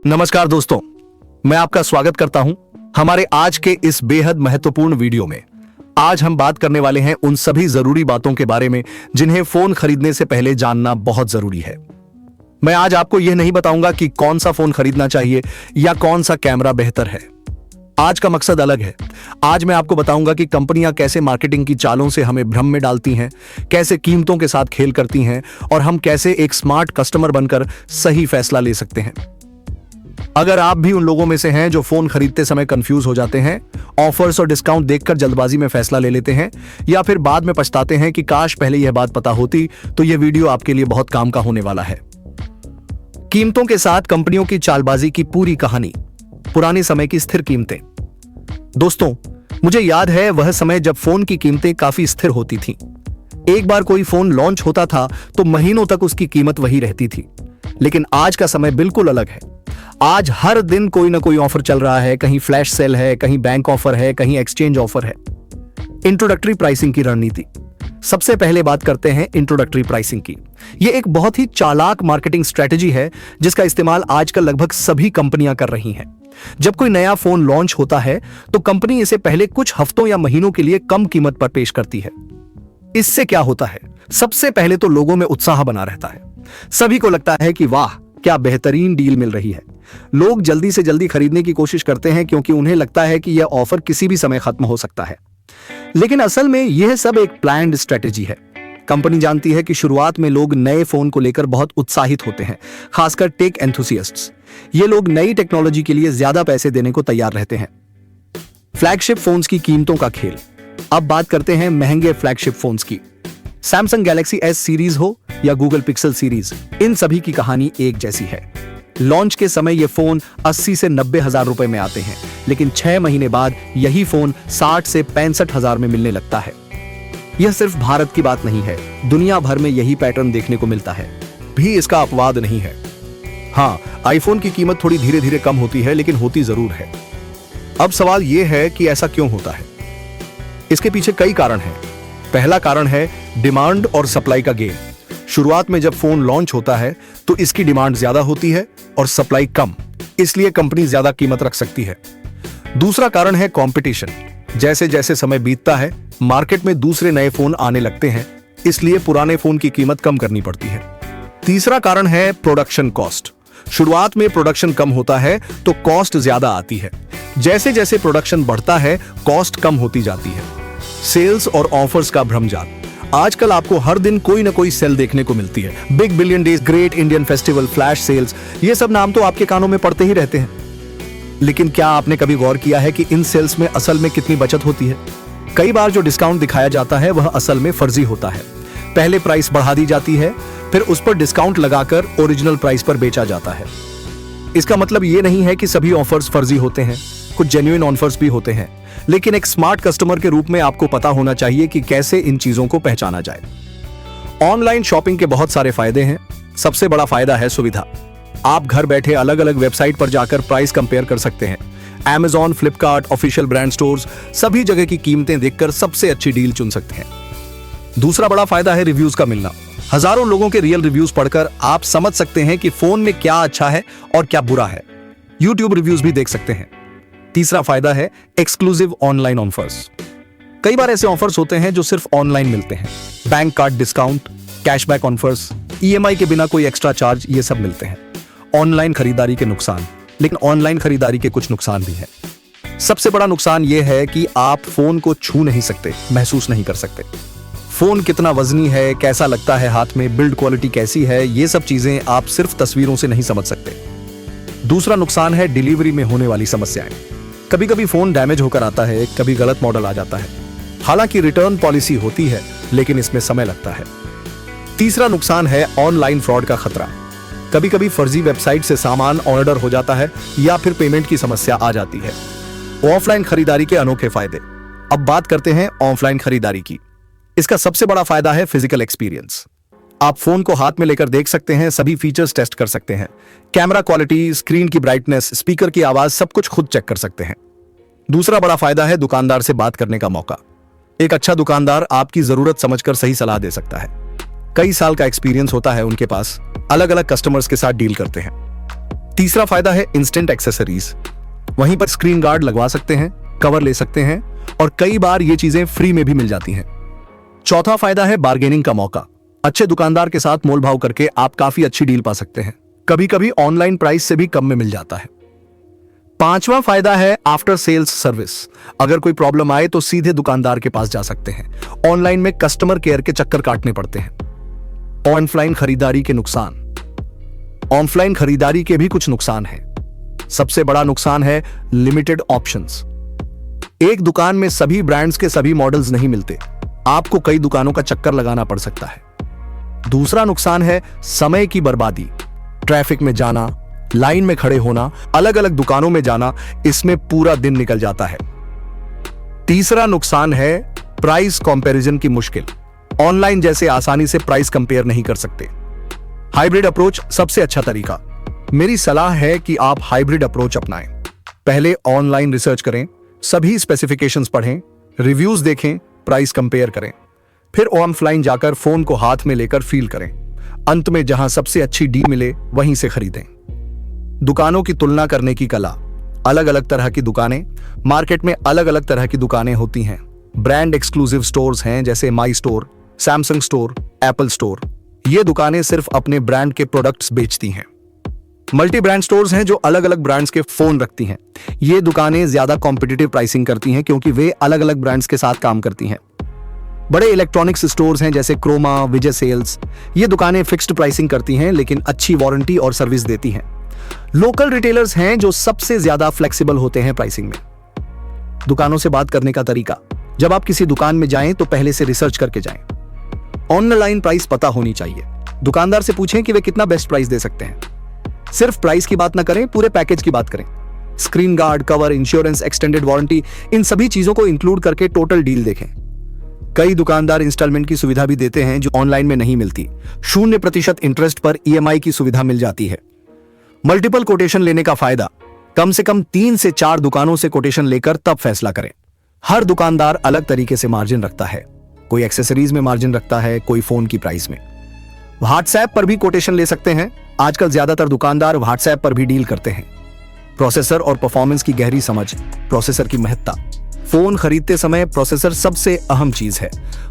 नमस्कार दोस्तों, मैं आपका स्वागत करता हूं हमारे आज के इस बेहद महत्वपूर्ण वीडियो में। आज हम बात करने वाले हैं उन सभी जरूरी बातों के बारे में जिन्हें फोन खरीदने से पहले जानना बहुत जरूरी है। मैं आज आपको यह नहीं बताऊंगा कि कौन सा फोन खरीदना चाहिए या कौन सा कैमरा बेहतर है। आज का मकसद अलग है। आज मैं आपको बताऊंगा कि कंपनियां कैसे मार्केटिंग की चालों से हमें भ्रम में डालती हैं, कैसे कीमतों के साथ खेल करती हैं और हम कैसे एक स्मार्ट कस्टमर बनकर सही फैसला ले सकते हैं। अगर आप भी उन लोगों में से हैं जो फोन खरीदते समय कंफ्यूज हो जाते हैं, ऑफर्स और डिस्काउंट देखकर जल्दबाजी में फैसला ले लेते हैं या फिर बाद में पछताते हैं कि काश पहले यह बात पता होती, तो यह वीडियो आपके लिए बहुत काम का होने वाला है। कीमतों के साथ कंपनियों की चालबाजी की पूरी कहानी, पुराने समय की स्थिर कीमतें। दोस्तों, मुझे याद है वह समय जब फोन की कीमतें काफी स्थिर होती थीं। एक बार कोई फोन लॉन्च होता था तो महीनों तक उसकी कीमत वही रहती थी। लेकिन आज का समय बिल्कुल अलग है। आज हर दिन कोई ना कोई ऑफर चल रहा है, कहीं फ्लैश सेल है, कहीं बैंक ऑफर है, कहीं एक्सचेंज ऑफर है। इंट्रोडक्टरी प्राइसिंग की रणनीति। सबसे पहले बात करते हैं इंट्रोडक्टरी प्राइसिंग की। यह एक बहुत ही चालाक मार्केटिंग स्ट्रेटजी है जिसका इस्तेमाल आजकल लगभग सभी कंपनियां कर रही हैं। जब कोई नया फोन लॉन्च होता है तो कंपनी इसे पहले कुछ हफ्तों या महीनों के लिए कम कीमत पर पेश करती है। इससे क्या होता है? सबसे पहले तो लोगों में उत्साह बना रहता है। सभी को लगता है कि वाह, क्या बेहतरीन डील मिल रही है। लोग जल्दी से जल्दी खरीदने की कोशिश करते हैं क्योंकि उन्हें लगता है कि यह ऑफर किसी भी समय खत्म हो सकता है। लेकिन असल में यह सब एक प्लान्ड स्ट्रेटजी है। कंपनी जानती है कि शुरुआत में लोग नए फोन को लेकर बहुत उत्साहित होते हैं, खासकर टेक एंथुसियास्ट्स। ये लोग नई टेक्नोलॉजी के लिए ज्यादा पैसे देने को तैयार रहते हैं। फ्लैगशिप फोन्स की कीमतों का खेल। अब बात करते हैं महंगे फ्लैगशिप फोन्स की। सैमसंग गैलेक्सी एस सीरीज हो या गूगल पिक्सल सीरीज, इन सभी की कहानी एक जैसी है। लॉन्च के समय ये फोन 80 से 90 हजार रुपए में आते हैं, लेकिन 6 महीने बाद यही फोन 60 से 65 हजार में मिलने लगता है। यह सिर्फ भारत की बात नहीं है, दुनिया भर में यही पैटर्न देखने को मिलता है। भी इसका अपवाद नहीं है। हाँ, आईफोन की कीमत थोड़ी धीरे धीरे कम होती है, लेकिन होती जरूर है। अब सवाल यह है कि ऐसा क्यों होता है? इसके पीछे कई कारण हैं। पहला कारण है डिमांड और सप्लाई का गेम। शुरुआत में जब फोन लॉन्च होता है तो इसकी डिमांड ज्यादा होती है और सप्लाई कम, इसलिए कंपनी ज्यादा कीमत रख सकती है। दूसरा कारण है कंपटीशन। जैसे जैसे समय बीतता है, मार्केट में दूसरे नए फोन आने लगते हैं, इसलिए पुराने फोन की कीमत कम करनी पड़ती है। तीसरा कारण है प्रोडक्शन कॉस्ट। शुरुआत में प्रोडक्शन कम होता है तो कॉस्ट ज्यादा आती है। जैसे जैसे प्रोडक्शन बढ़ता है, कॉस्ट कम होती जाती है। सेल्स और ऑफर्स का भ्रमजाल। आजकल आपको हर दिन कोई ना कोई सेल देखने को मिलती है। Big billion days, great Indian festival, flash sales, ये सब नाम तो आपके कानों में पड़ते ही रहते हैं। लेकिन क्या आपने कभी गौर किया है कि इन सेल्स में असल में कितनी बचत होती है? कई बार जो डिस्काउंट दिखाया जाता है वह असल में फर्जी होता है। पहले प्राइस बढ़ा दी जाती है, फिर उस पर डिस्काउंट लगाकर ओरिजिनल प्राइस पर बेचा जाता है। इसका मतलब ये नहीं है कि सभी ऑफर्स फर्जी होते हैं, कुछ जेन्युइन ऑफर्स भी होते हैं। लेकिन एक स्मार्ट कस्टमर के रूप में आपको पता होना चाहिए कि कैसे इन चीजों को पहचाना जाए। ऑनलाइन शॉपिंग के बहुत सारे फायदे हैं। सबसे बड़ा फायदा है सुविधा। आप घर बैठे अलग अलग वेबसाइट पर जाकर प्राइस कंपेयर कर सकते हैं। Amazon, Flipkart, official brand stores, सभी जगह की कीमतें देखकर सबसे अच्छी डील चुन सकते हैं। दूसरा बड़ा फायदा है रिव्यूज का मिलना। हजारों लोगों के रियल रिव्यूज पढ़कर आप समझ सकते हैं कि फोन में क्या अच्छा है और क्या बुरा है। YouTube रिव्यूज भी देख सकते हैं। तीसरा फायदा है एक्सक्लूसिव ऑनलाइन ऑफर्स। कई बार ऐसे ऑफर्स होते हैं जो सिर्फ ऑनलाइन मिलते हैं। Bank card discount, cashback offers, EMI के बिना कोई एक्स्ट्रा चार्ज, ये सब मिलते हैं। ऑनलाइन खरीदारी के नुकसान। लेकिन ऑनलाइन खरीदारी के कुछ नुकसान भी हैं। सबसे बड़ा नुकसान यह है कि आप फोन को छू नहीं सकते, महसूस नहीं कर सकते। फोन कितना वजनी है, कैसा लगता है हाथ में, बिल्ड क्वालिटी कैसी है, ये सब चीजें आप सिर्फ तस्वीरों से नहीं समझ सकते। दूसरा नुकसान है डिलीवरी में होने वाली समस्याएं। कभी कभी फोन डैमेज होकर आता है, कभी गलत मॉडल आ जाता है। हालांकि रिटर्न पॉलिसी होती है, लेकिन इसमें समय लगता है। तीसरा नुकसान है ऑनलाइन फ्रॉड का खतरा। कभी कभी फर्जी वेबसाइट से सामान ऑर्डर हो जाता है या फिर पेमेंट की समस्या आ जाती है। ऑफलाइन खरीदारी के अनोखे फायदे। अब बात करते हैं ऑफलाइन खरीदारी की। इसका सबसे बड़ा फायदा है फिजिकल एक्सपीरियंस। आप फोन को हाथ में लेकर देख सकते हैं, सभी फीचर्स टेस्ट कर सकते हैं। कैमरा क्वालिटी, स्क्रीन की ब्राइटनेस, स्पीकर की आवाज, सब कुछ खुद चेक कर सकते हैं। दूसरा बड़ा फायदा है दुकानदार से बात करने का मौका। एक अच्छा दुकानदार आपकी जरूरत समझकर सही सलाह दे सकता है। कई साल का एक्सपीरियंस होता है उनके पास, अलग अलग कस्टमर्स के साथ डील करते हैं। तीसरा फायदा है इंस्टेंट एक्सेसरीज। वहीं पर स्क्रीन गार्ड लगवा सकते हैं, कवर ले सकते हैं और कई बार ये चीजें फ्री में भी मिल जाती हैं। चौथा फायदा है बार्गेनिंग का मौका। अच्छे दुकानदार के साथ मोल भाव करके आप काफी अच्छी डील पा सकते हैं। कभी कभी ऑनलाइन प्राइस से भी कम में मिल जाता है। पांचवा फायदा है आफ्टर सेल्स सर्विस। अगर कोई प्रॉब्लम आए तो सीधे दुकानदार के पास जा सकते हैं। ऑनलाइन में कस्टमर केयर के चक्कर काटने पड़ते हैं। ऑनलाइन खरीदारी के नुकसान। ऑफलाइन खरीदारी के भी कुछ नुकसान हैं। सबसे बड़ा नुकसान है लिमिटेड ऑप्शंस। एक दुकान में सभी ब्रांड्स के सभी मॉडल्स नहीं मिलते। आपको कई दुकानों का चक्कर लगाना पड़ सकता है। दूसरा नुकसान है समय की बर्बादी। ट्रैफिक में जाना, लाइन में खड़े होना, अलग अलग दुकानों में जाना, इसमें पूरा दिन निकल जाता है। तीसरा नुकसान है प्राइस कंपैरिजन की मुश्किल। ऑनलाइन जैसे आसानी से प्राइस कंपेयर नहीं कर सकते। हाइब्रिड अप्रोच सबसे अच्छा तरीका। मेरी सलाह है कि आप हाइब्रिड अप्रोच अपनाएं। पहले ऑनलाइन रिसर्च करें, सभी स्पेसिफिकेशंस पढ़ें, रिव्यूज देखें, प्राइस कंपेयर करें, फिर ऑफलाइन जाकर फोन को हाथ में लेकर फील करें। अंत में जहां सबसे अच्छी डील मिले वहीं से खरीदें। दुकानों की तुलना करने की कला। अलग अलग तरह की दुकानें, मार्केट में अलग अलग तरह की दुकानें होती हैं। ब्रांड एक्सक्लूसिव स्टोर्स हैं जैसे माई store, Samsung store, Apple store. ये दुकानें सिर्फ अपने ब्रांड के प्रोडक्ट्स बेचती हैं। मल्टी ब्रांड स्टोर्स हैं जो अलग अलग ब्रांड्स के फोन रखती हैं। ये दुकानें ज्यादा कॉम्पिटिटिव प्राइसिंग करती हैं क्योंकि वे अलग अलग ब्रांड्स के साथ काम करती हैं। बड़े इलेक्ट्रॉनिक्स स्टोर्स हैं जैसे क्रोमा, विजय सेल्स। ये दुकानें फिक्स्ड प्राइसिंग करती हैं लेकिन अच्छी वारंटी और सर्विस देती हैं। लोकल रिटेलर्स हैं जो सबसे ज्यादा फ्लेक्सिबल होते हैं प्राइसिंग में। दुकानों से बात करने का तरीका। जब आप किसी दुकान में जाएं तो पहले से रिसर्च करके जाएं। ऑनलाइन प्राइस पता होनी चाहिए। दुकानदार से पूछें कि वे कितना बेस्ट प्राइस दे सकते हैं। सिर्फ प्राइस की बात ना करें, पूरे पैकेज की बात करें। Screen guard, cover, insurance, extended warranty, इन सभी चीजों को इंक्लूड करके टोटल डील देखें। कई दुकानदार इंस्टॉलमेंट की सुविधा भी देते हैं जो ऑनलाइन में नहीं मिलती। 0% इंटरेस्ट पर EMI की सुविधा मिल जाती है। मल्टीपल कोटेशन लेने का फायदा। कम से कम 3 से 4 दुकानों से कोटेशन लेकर तब फैसला करें। हर दुकानदार अलग तरीके से मार्जिन रखता है। कोई एक्सेसरीज में मार्जिन रखता है, कोई फोन की प्राइस में। व्हाट्सएप पर भी कोटेशन ले सकते हैं। आजकल ज्यादातर दुकानदार व्हाट्सएप पर भी डील करते हैं। प्रोसेसर और परफॉर्मेंस की गहरी समझ। प्रोसेसर की महत्ता। फोन खरीदते समय प्रोसेसर सबसे अहम चीज है।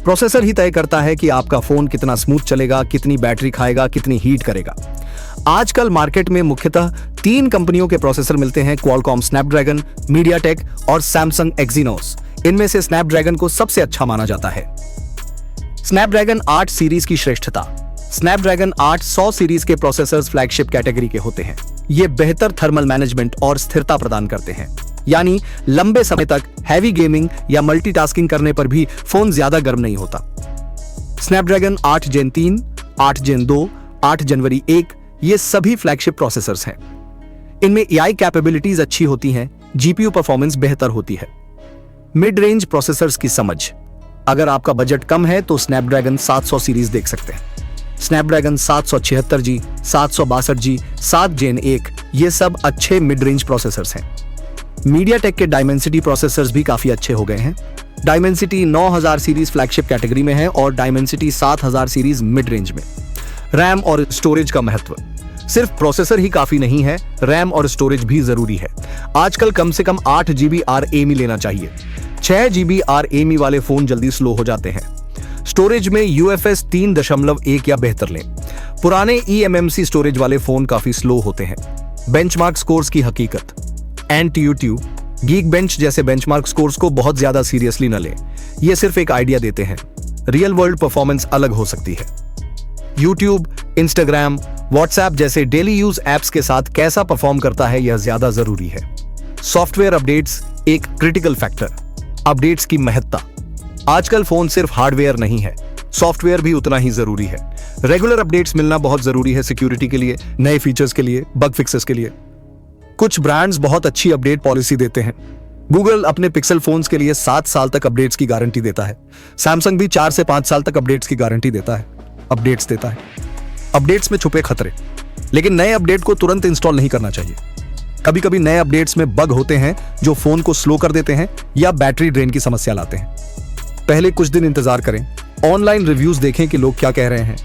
प्रोसेसर ही तय करता है कि आपका फोन कितना स्मूथ चलेगा, कितनी बैटरी खाएगा, कितनी हीट करेगा। आजकल मार्केट में मुख्यतः 3 कंपनियों के प्रोसेसर मिलते हैं: क्वालकॉम स्नैपड्रैगन, मीडियाटेक और सैमसंग एक्जीनोस। इनमें से स्नैपड्रैगन को सबसे अच्छा माना जाता है। स्नैपड्रैगन 8 सीरीज की श्रेष्ठता। स्नैपड्रैगन 8 100 सीरीज के प्रोसेसर्स फ्लैगशिप कैटेगरी के होते हैं। ये बेहतर थर्मल मैनेजमेंट और स्थिरता प्रदान करते हैं, यानी लंबे समय तक हैवी गेमिंग या मल्टीटास्किंग करने पर भी फोन ज्यादा गर्म नहीं होता। स्नैपड्रैगन 8 जेन 3, 8 जेन 2, 8 जनवरी 1 ये सभी फ्लैगशिप प्रोसेसर्स हैं। इनमें AI कैपेबिलिटीज अच्छी होती हैं, GPU परफॉर्मेंस बेहतर होती है। मिड रेंज प्रोसेसर्स की समझ। अगर आपका बजट कम है तो स्नैपड्रैगन 700 सीरीज देख सकते हैं। स्नैपड्रैगन 776G, 762G, 7 जेन 1 ये सब अच्छे मिड रेंज प्रोसेसर्स हैं। मीडियाटेक के डायमेंसिटी प्रोसेसर्स भी काफी अच्छे हो गए हैं। डायमेंसिटी 9000 सीरीज फ्लैगशिप कैटेगरी में है और डायमेंसिटी 7000 सीरीज मिड रेंज में। रैम और स्टोरेज का महत्व। सिर्फ प्रोसेसर ही काफी नहीं है, रैम और स्टोरेज भी जरूरी है। आजकल कम से कम 8 GB RAME लेना चाहिए। 6 GB RAME वाले फोन जल्दी स्लो हो जाते हैं। स्टोरेज में UFS 3.1 या बेहतर लें। पुराने eMMC स्टोरेज वाले फोन काफी स्लो होते हैं। बेंचमार्क स्कोर्स की हकीकत। एंटीट्यूब, गीकबेंच जैसे बेंचमार्क स्कोर्स को बहुत ज्यादा सीरियसली न लें। ये सिर्फ एक आइडिया देते हैं। रियल वर्ल्ड परफॉर्मेंस अलग हो सकती है। YouTube, Instagram, WhatsApp जैसे डेली यूज एप्स के साथ कैसा परफॉर्म करता है यह ज्यादा जरूरी है। सॉफ्टवेयर अपडेट्स एक क्रिटिकल फैक्टर। अपडेट्स की महत्ता। आजकल फोन सिर्फ हार्डवेयर नहीं है, सॉफ्टवेयर भी उतना ही जरूरी है। रेगुलर अपडेट्स मिलना बहुत जरूरी है सिक्योरिटी के लिए, नए फीचर्स के लिए, बग फिक्सेस के लिए। कुछ ब्रांड्स बहुत अच्छी अपडेट पॉलिसी देते हैं। गूगल अपने पिक्सल फोन्स के लिए 7 साल तक अपडेट्स की गारंटी देता है। सैमसंग भी 4 से 5 साल तक अपडेट्स की गारंटी देता है। अपडेट्स में छुपे खतरे। लेकिन नए अपडेट को तुरंत इंस्टॉल नहीं करना चाहिए। कभी कभी नए अपडेट्स में बग होते हैं जो फोन को स्लो कर देते हैं या बैटरी ड्रेन की समस्या लाते हैं। पहले कुछ दिन इंतजार करें। ऑनलाइन रिव्यूज देखें कि लोग क्या कह रहे हैं।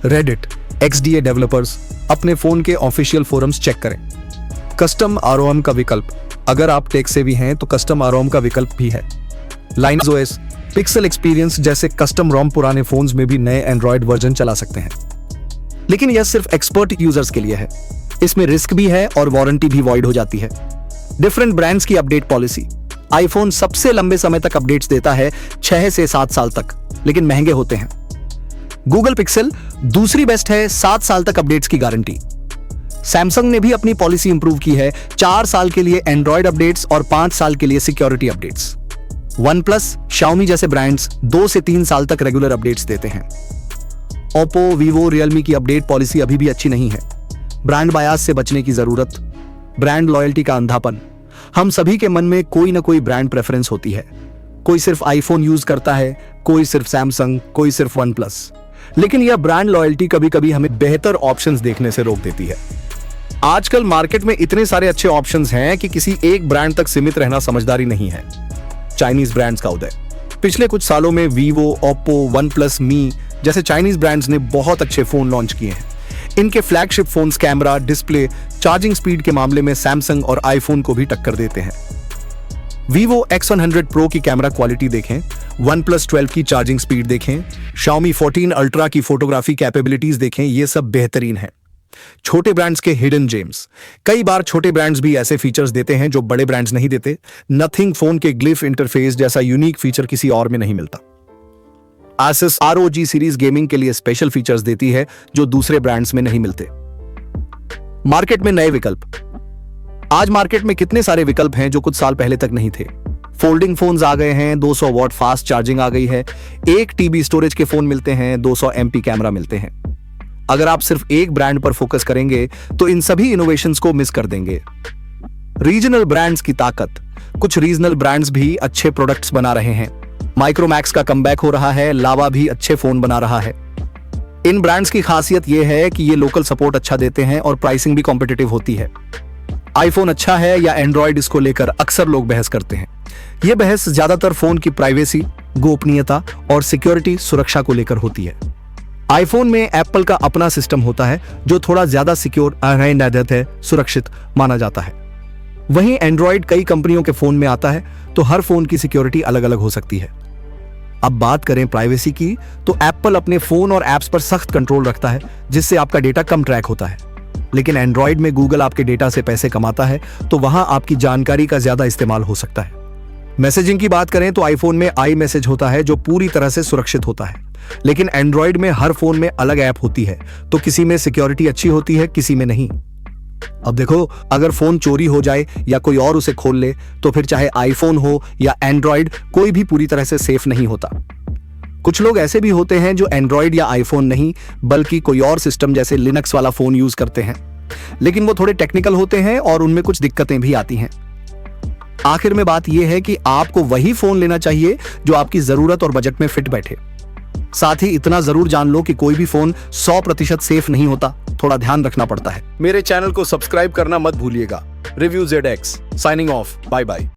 रेडिट, XDA डेवलपर्स, अपने फोन के ऑफिशियल फोरम्स चेक करें। कस्टम आरओएम का विकल्प, अगर आप टेक सेवी हैं तो कस्टम आरओएम का विकल्प भी है। लाइनक्स ओएस, पिक्सल एक्सपीरियंस जैसे कस्टम रोम पुराने फोन्स में भी नए एंड्रॉयड वर्जन चला सकते हैं, लेकिन यह सिर्फ एक्सपर्ट यूजर्स के लिए है। इसमें रिस्क भी है और वारंटी भी वॉइड हो जाती है। डिफरेंट ब्रांड्स की अपडेट पॉलिसी, आईफोन सबसे लंबे समय तक अपडेट्स देता है, 6 से 7 साल तक, लेकिन महंगे होते हैं। गूगल पिक्सल दूसरी बेस्ट है, 7 साल तक अपडेट्स की गारंटी। सैमसंग ने भी अपनी पॉलिसी इंप्रूव की है, 4 साल के लिए एंड्रॉयड अपडेट्स और 5 साल के लिए security updates. One plus, Xiaomi जैसे ब्रांड्स 2 से 3 साल तक रेगुलर अपडेट्स देते हैं। ओप्पो, वीवो, रियलमी की अपडेट पॉलिसी अभी भी अच्छी नहीं है। ब्रांड बायास से बचने की जरूरत, ब्रांड लॉयल्टी का अंधापन। हम सभी के मन में कोई ना कोई ब्रांड प्रेफरेंस होती है। कोई सिर्फ आईफोन यूज करता है, कोई सिर्फ सैमसंग, कोई सिर्फ वन प्लस। लेकिन यह ब्रांड लॉयल्टी कभी कभी हमें बेहतर ऑप्शंस देखने से रोक देती है। आजकल मार्केट में इतने सारे अच्छे ऑप्शंस हैं कि किसी एक ब्रांड तक सीमित रहना समझदारी नहीं है। चाइनीज ब्रांड्स का उदय, पिछले कुछ सालों में वीवो, ओप्पो, वन प्लस, मी जैसे चाइनीज ब्रांड्स ने बहुत अच्छे फोन लॉन्च किए हैं। इनके flagship phones camera, display, charging speed के मामले में सैमसंग और आईफोन को भी टक्कर देते हैं। वीवो X100 प्रो की कैमरा क्वालिटी देखें, वन प्लस 12 की चार्जिंग स्पीड देखें, Xiaomi 14 अल्ट्रा की फोटोग्राफी कैपेबिलिटीज देखें, ये सब बेहतरीन है। छोटे ब्रांड्स के हिडन जेम्स, कई बार छोटे ब्रांड्स भी ऐसे फीचर्स देते हैं जो बड़े ब्रांड्स नहीं देते। नथिंग फोन के ग्लिफ इंटरफेस जैसा यूनिक फीचर किसी और में नहीं मिलता। Asus ROG सीरीज गेमिंग के लिए स्पेशल फीचर्स देती है जो दूसरे ब्रांड्स में नहीं मिलते। मार्केट में नए विकल्प, आज मार्केट में कितने सारे विकल्प हैं जो कुछ साल पहले तक नहीं थे। फोल्डिंग फोन्स आ गए हैं, 200 वॉट फास्ट चार्जिंग आ गई है, 1 TB स्टोरेज के फोन मिलते हैं, 200 MP कैमरा मिलते हैं। अगर आप सिर्फ एक ब्रांड पर फोकस करेंगे तो इन सभी इनोवेशंस को मिस कर देंगे। रीजनल ब्रांड्स की ताकत, कुछ रीजनल ब्रांड्स भी अच्छे प्रोडक्ट्स बना रहे हैं। माइक्रोमैक्स का कमबैक हो रहा है, लावा भी अच्छे फोन बना रहा है। इन ब्रांड्स की खासियत यह है कि ये लोकल सपोर्ट अच्छा देते हैं और प्राइसिंग भी कॉम्पिटिटिव होती है। आईफोन अच्छा है या एंड्रॉयड, इसको लेकर अक्सर लोग बहस करते हैं। यह बहस ज्यादातर फोन की प्राइवेसी, गोपनीयता और सिक्योरिटी सुरक्षा को लेकर होती है। आईफोन में एप्पल का अपना सिस्टम होता है जो थोड़ा ज्यादा सिक्योर है, सुरक्षित माना जाता है। वहीं एंड्रॉयड कई कंपनियों के फोन में आता है, तो हर फोन की सिक्योरिटी अलग अलग हो सकती है। अब बात करें प्राइवेसी की, तो एप्पल अपने फोन और एप्स पर सख्त कंट्रोल रखता है, जिससे आपका डेटा कम ट्रैक होता है। लेकिन एंड्रॉयड में गूगल आपके डेटा से पैसे कमाता है, तो वहां आपकी जानकारी का ज्यादा इस्तेमाल हो सकता है। मैसेजिंग की बात करें तो आईफोन में आई मैसेज होता है जो पूरी तरह से सुरक्षित होता है, लेकिन एंड्रॉयड में हर फोन में अलग ऐप होती है, तो किसी में सिक्योरिटी अच्छी होती है, किसी में नहीं। अब देखो, अगर फोन चोरी हो जाए या कोई और उसे खोल ले, तो फिर चाहे आईफोन हो या एंड्रॉयड, कोई भी पूरी तरह से सेफ नहीं होता। कुछ लोग ऐसे भी होते हैं जो एंड्रॉयड या आईफोन नहीं बल्कि कोई और सिस्टम जैसे लिनक्स वाला फोन यूज करते हैं, लेकिन वो थोड़े टेक्निकल होते हैं और उनमें कुछ दिक्कतें भी आती हैं। आखिर में बात यह है कि आपको वही फोन लेना चाहिए जो आपकी जरूरत और बजट में फिट बैठे। साथ ही इतना जरूर जान लो कि कोई भी फोन 100% सेफ नहीं होता, थोड़ा ध्यान रखना पड़ता है। मेरे चैनल को सब्सक्राइब करना मत भूलिएगा। Review ZX signing off, bye bye.